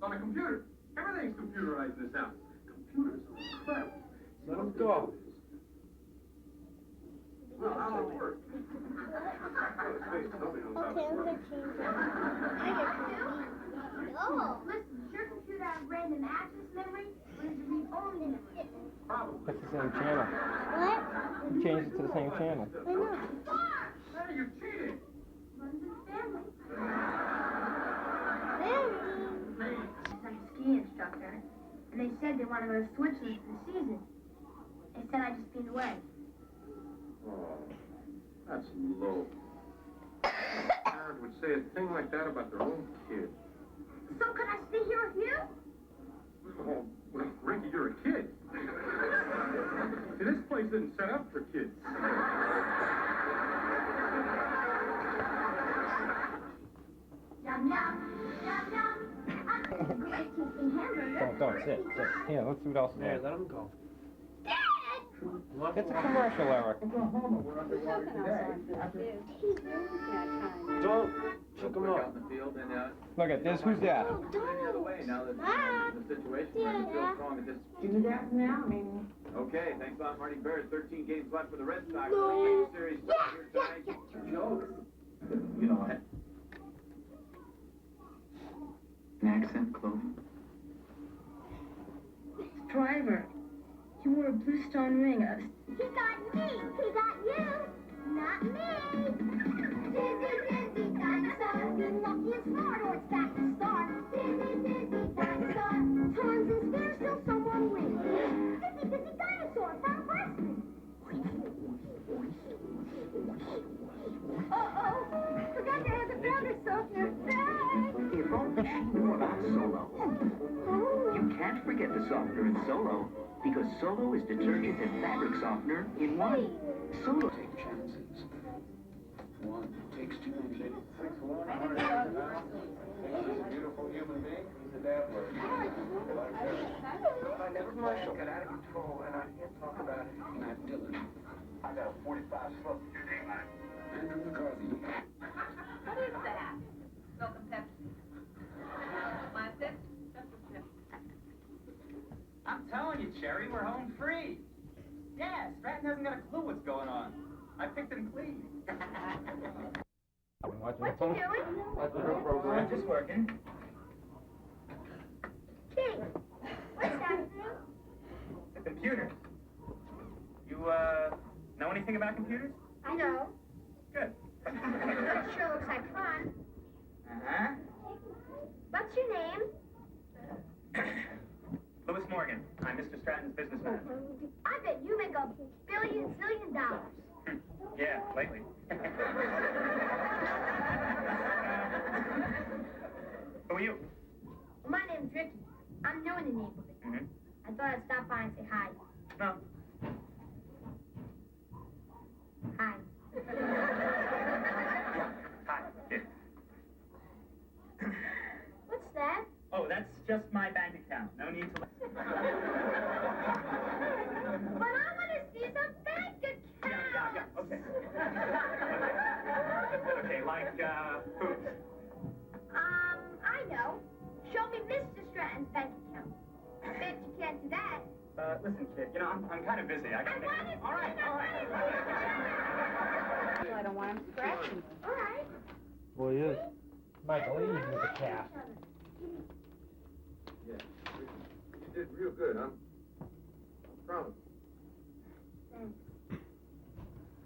On a computer. Everything's computerized in this house. Computers are incredible. Let him go. Well, how they work. No. Listen, does your computer have random access memory, or is it read-only memory? Probably. That's the same channel. What? You changed it to the same channel. I know. Hey, you cheated! Runs in the family. Family? She's like a ski instructor, and they said they want to go to Switzerland for the season. They said I'd just be in the way. Oh, that's low. Parent would say a thing like that about their own kid. So can I stay here with you? Oh, well, Ricky, you're a kid. See, this place isn't set up for kids. Yum, yum, yum, yum. I'm tasting hamburger. Don't sit. Here, let's see what else is Yeah, there. let him go. Dad! It's a commercial, Eric. Oklahoma, we're underwater today. Don't check him out. in the field and Look at this. Who's that? Oh, the other way now that Mom. the situation where you feel strong at this. Do that now, I mean. Okay, thanks a lot, Marty Bird. 13 games left for the Red Sox. No. Series Yeah, here yeah, tonight. yeah. Joe, you know what? An accent clothing. Driver, you wore a blue stone ring. He got me. He got you. Not me. Dizzy, dizzy dinosaur. Be lucky and smart or it's back to start. Dizzy, dizzy dinosaur. Turns and spears till someone wins. Dizzy, dizzy dinosaur. Found Westman. Uh-oh. Forgot to have the fabric softener back. If only she knew about Solo. You can't forget the softener in Solo, because Solo is detergent and fabric softener in one. Solo. Take chances. One takes too many. Beautiful human being. He's a damn word. I never Marshall got out of control, and I can't talk about it. Matt Dillon. I got a 45 slope. Your name, man? Andrew McCarthy. What is that? Milk and Pepsi. My sip? Just a sip. I'm telling you, Cherry, we're home free. Yeah, Stratton hasn't got a clue what's going on. I picked him clean. What you doing? I'm just working. King. What's that? The computer. You, know anything about computers? I know. Good. It sure looks like fun. Uh-huh. What's your name? Louis Morgan. I'm Mr. Stratton's business manager. I bet you make $1 zillion. Yeah, lately. Who are you? My name's Ricky. I'm new in the neighborhood. Mm-hmm. I thought I'd stop by and say hi. No. Hi. Hi. Yeah. What's that? Oh, that's just my bank account. No need to... But I want to see the bank account. Yeah, okay. Okay, like, food. I know. Show me Mr. Stratton's bank account. Bet you can't do that. Listen, kid, you know, I'm kind of busy. I gotta want to All right. I don't want him scratching. All right. Well, he is. Michael, he's with the cat. Yeah. You did real good. I'm proud of you.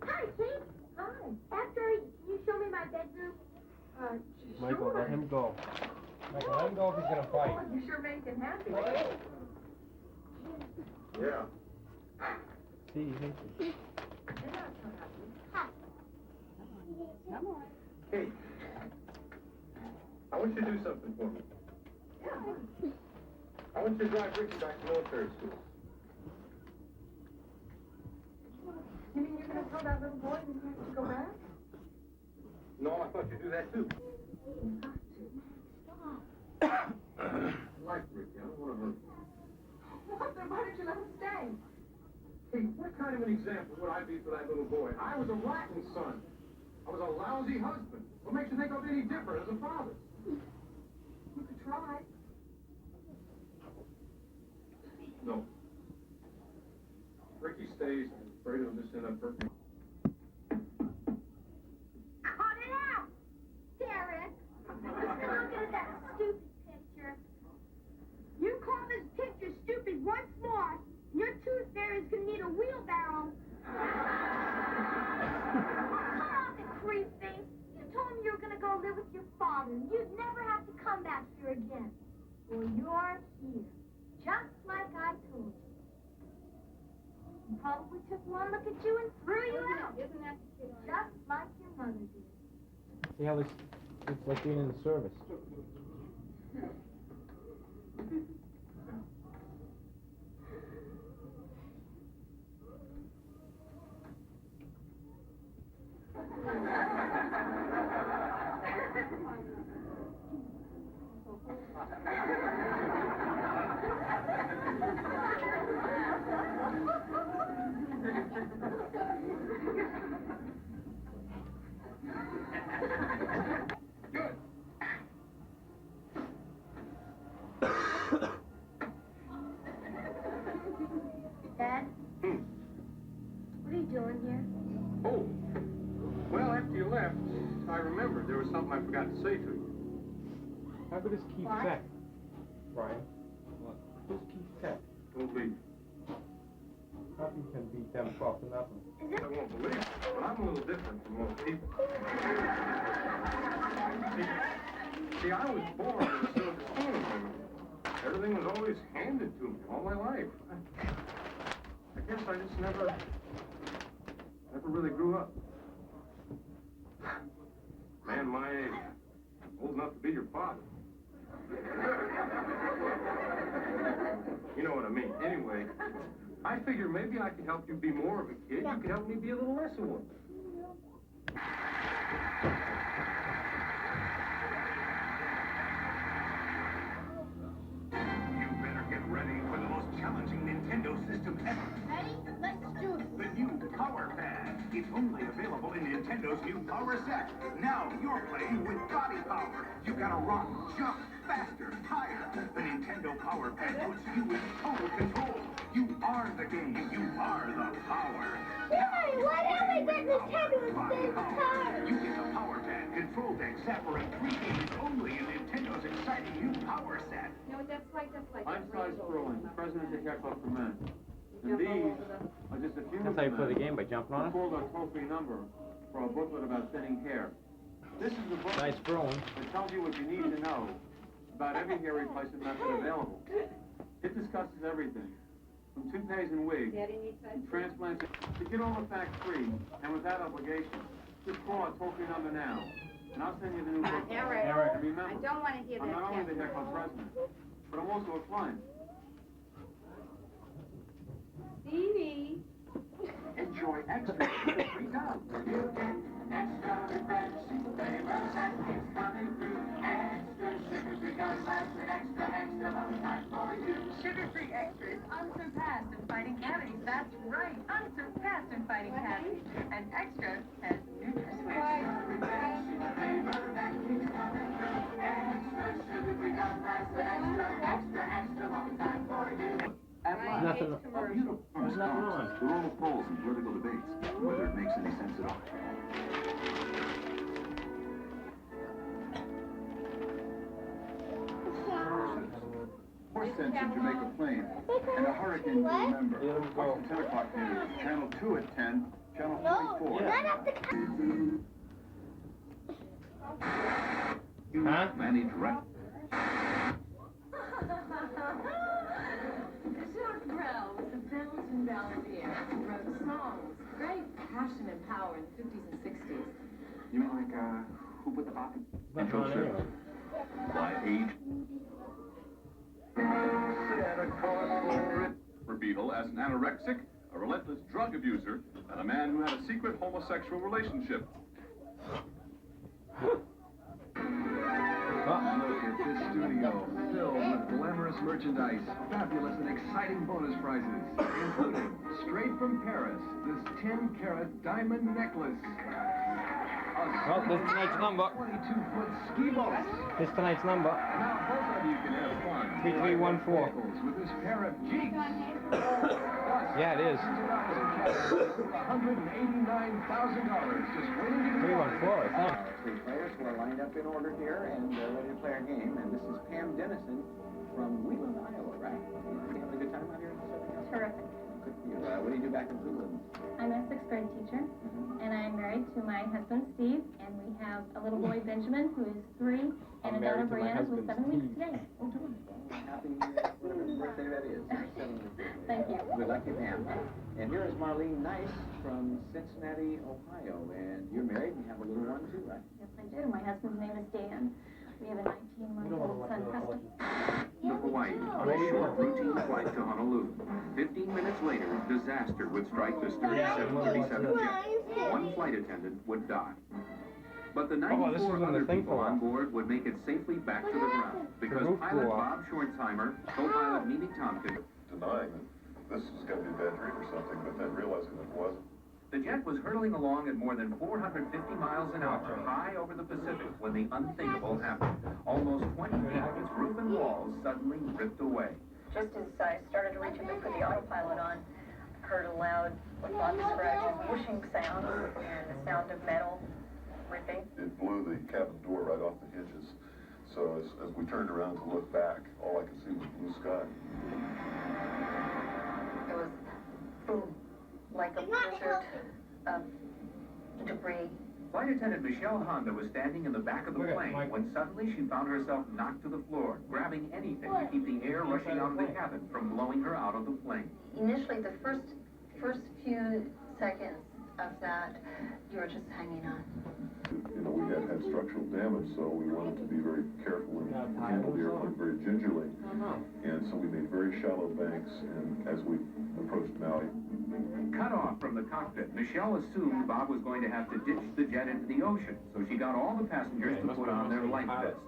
Hi, Kate. Hi. After, can you show me my bedroom? Michael, let him go. Michael, let him go if he's gonna fight. You sure make him happy. Yeah. See, he thinks it. Hey, I want you to do something for me. I want you to drive Ricky back to military school. You mean you're gonna tell that little boy that he has to go back? No, I thought you'd do that too. I like Ricky. I don't want to hurt him. What? Then why did you let him stay? Hey, what kind of an example would I be for that little boy? I was a rotten son. I was a lousy husband. What makes you think I'll be any different as a father? You could try. birthday. Cut it out! Derek! You're still looking at that stupid picture. You call this picture stupid once more, your tooth fairy's gonna need a wheelbarrow. Cut off it, creep face. You told me you were gonna go live with your father, and you'd never have to come back here again. Well, you're here, just like I told you. He probably took one look at you and threw you out. Isn't that the kid? Just like your mother did. See how it's like being in the service. Dad? What are you doing here? Oh, well, after you left, I remembered there was something I forgot to say to you. How about this Keith What? Tech, Brian? Who's Keith Tech? Don't be. Nothing can beat them for nothing. I won't believe it, but I'm a little different from most people. See, I was born in a silver spoon, and everything was always handed to me all my life. I guess I just never really grew up. Man my age, old enough to be your father. You know what I mean. Anyway, I figure maybe I could help you be more of a kid. You could help me be a little less of one. You better get ready for the most challenging Nintendo system ever. Ready? Let's do it. The new Power Pad. It's only available in Nintendo's new Power Set. Now you're playing with body power. You gotta run, jump, faster, higher. The Nintendo Power Pad puts you in total control. You are the game. You are the power. Yay! Why don't we get Nintendo at the same time? You get the Power Pad, Control Deck, Zapper, and 3 games only in Nintendo's exciting new Power Set. You know what that's like? That's like I'm a Cy Range Rover. Sperling, president of the Hair Club for Men. And Jump all these over the- are just a few That's of how you the play the men game, by jumping who on it. called our toll-free number for a booklet about thinning hair. This is the book Nice throwing. that tells you what you need to know about every hair replacement method available. It discusses everything, from toupees and wigs, Daddy needs that. to transplants. To get all the facts free and without obligation, just call our toll-free number now, and I'll send you the new book. Eric. Eric. And remember, I don't want to hear I'm that. not only the cat. Hair Club president, but I'm also a client. Stevie. Enjoy extra free dollars. Sugar-free extra is unsurpassed in fighting cavities. That's right, unsurpassed in fighting cavities. And extra has At last, Nothing. a beautiful There's nothing on. with all the polls and political debates, whether it makes any sense at all. More sense in Jamaica Plain. And a hurricane to What? remember. Let 'em go. Watch the 10 o'clock news. Channel 2 at 10. Channel No, 44. not up the Huh? Manage right. George Brel was a Belgian balladeer who wrote songs, great passion and power in the 50s and 60s. You mean like, who put the bottom? Nothing on anyway. By age. For Beetle as an anorexic, a relentless drug abuser, and a man who had a secret homosexual relationship. Look at this studio, filled with glamorous merchandise, fabulous and exciting bonus prizes, including, straight from Paris, this 10-carat diamond necklace. Well, this is tonight's number. 22-foot ski boat. This is tonight's number. Now both of you can have fun. 3314. Vehicles with this pair of Jeeps. Yeah, it is. $189,000 just waiting to be 314, I think. Three players who are lined up in order here and ready to play our game. And this is Pam Dennison from Wheeling, Iowa, right? You having a good time out here in the Southern California? Terrific. Good for you. What do you do back in Wheeling? I'm a sixth grade teacher, and I'm married to my husband Steve, and we have a little boy Benjamin who is 3, and a daughter Brianna who's 7 weeks today. Oh, good. Happy whatever birthday that is. Thank you. Good luck, you, Pam. And here is Marlene Nice from Cincinnati, Ohio. And you're married and you have a little one too, right? Yes, I do. My husband's name is Dan. We have a 19-month-old son, Preston. To Hawaii, on a short routine flight to Honolulu. 15 minutes later, disaster would strike the sturdy 737 jet. One flight attendant would die. But the 94 other people on board would make it safely back to the ground because pilot Bob Schortzheimer, co-pilot Mimi Tompkins, Denying that this was going to be a bad dream or something, but then realizing that it wasn't. the jet was hurtling along at more than 450 miles an hour high over the Pacific when the unthinkable happened. Almost 20 feet of its roof and walls suddenly ripped away. Just as I started to reach a bit for the autopilot on, heard a loud, what Bob described as whooshing sound and the sound of metal ripping. It blew the cabin door right off the hinges. So as we turned around to look back, all I could see was blue sky. It was boom, like a blizzard of debris. Flight attendant Michelle Honda was standing in the back of the plane when suddenly she found herself knocked to the floor, grabbing anything to keep the air rushing out of the cabin from blowing her out of the plane. Initially, the first few seconds of that, you were just hanging on. You know, we had structural damage, so we wanted to be very careful and handle the airplane very gingerly. And so we made very shallow banks, and as we approached Maui. Cut off from the cockpit, Michelle assumed Bob was going to have to ditch the jet into the ocean, so she got all the passengers to put on their life vests.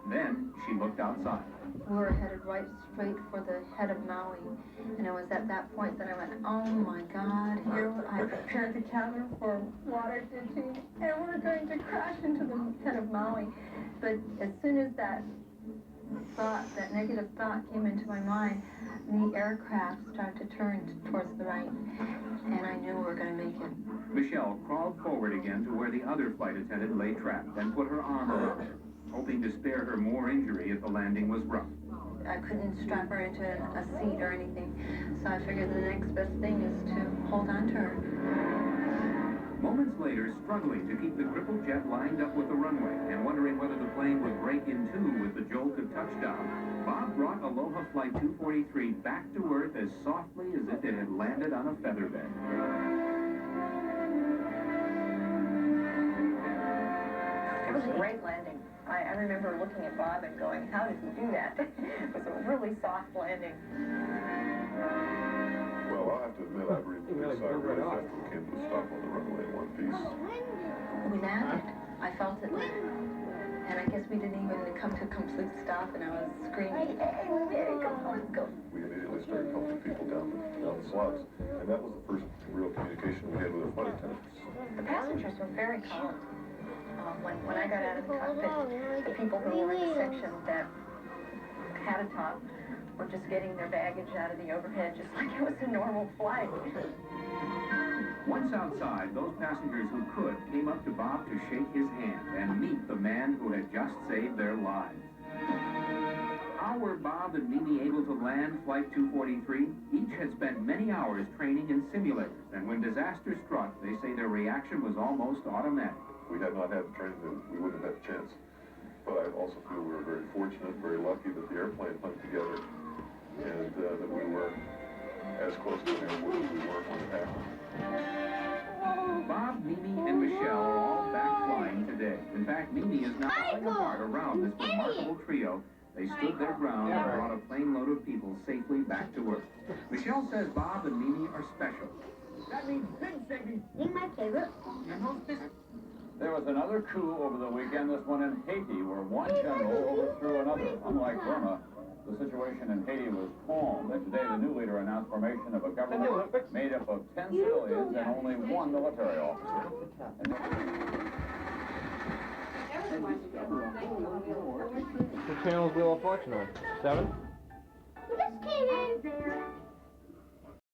Then she looked outside. We were headed right straight for the head of Maui, and it was at that point that I went, oh my God, here I prepared the cabin for water ditching, and we're going to crash into the head of Maui. But as soon as that thought, that negative thought came into my mind, the aircraft started to turn towards the right, and I knew we were going to make it. Michelle crawled forward again to where the other flight attendant lay trapped and put her arm around her, hoping to spare her more injury if the landing was rough. I couldn't strap her into a seat or anything, so I figured the next best thing is to hold on to her. Moments later, struggling to keep the crippled jet lined up with the runway and wondering whether the plane would break in two with the jolt of touchdown, Bob brought Aloha Flight 243 back to Earth as softly as if it had landed on a feather bed. It was a great landing. I remember looking at Bob and going, how did he do that? It was a really soft landing. Well, I'll have to admit, I breathed a big sigh of relief after we came to a stop on the runway in one piece. We landed. I felt it. And I guess we didn't even come to a complete stop, and I was screaming, hey, we made it, come on, let's go. We immediately started helping people down the slots, and that was the first real communication we had with the flight attendants. The passengers were very calm. When I got out of the cockpit, the people who were in the section that had a top were just getting their baggage out of the overhead, just like it was a normal flight. Once outside, those passengers who could came up to Bob to shake his hand and meet the man who had just saved their lives. How were Bob and Mimi able to land Flight 243? Each had spent many hours training in simulators, and when disaster struck, they say their reaction was almost automatic. If we had not had the training, then we wouldn't have had a chance. But I also feel we were very fortunate, very lucky that the airplane hung together, and that we were as close to the airport as we were when it happened. Bob, Mimi, and Michelle are all back flying today. In fact, Mimi is now pulling apart around this remarkable trio. They stood their ground and brought a plane load of people safely back to Earth. Michelle says Bob and Mimi are special. That means big savings. In my favorite. There was another coup over the weekend, this one in Haiti, where one general overthrew another. Unlike Burma, the situation in Haiti was calm. And today, the new leader announced formation of a government made up of 10 civilians and only one military officer. What channel is Wheel of Fortune on? 7?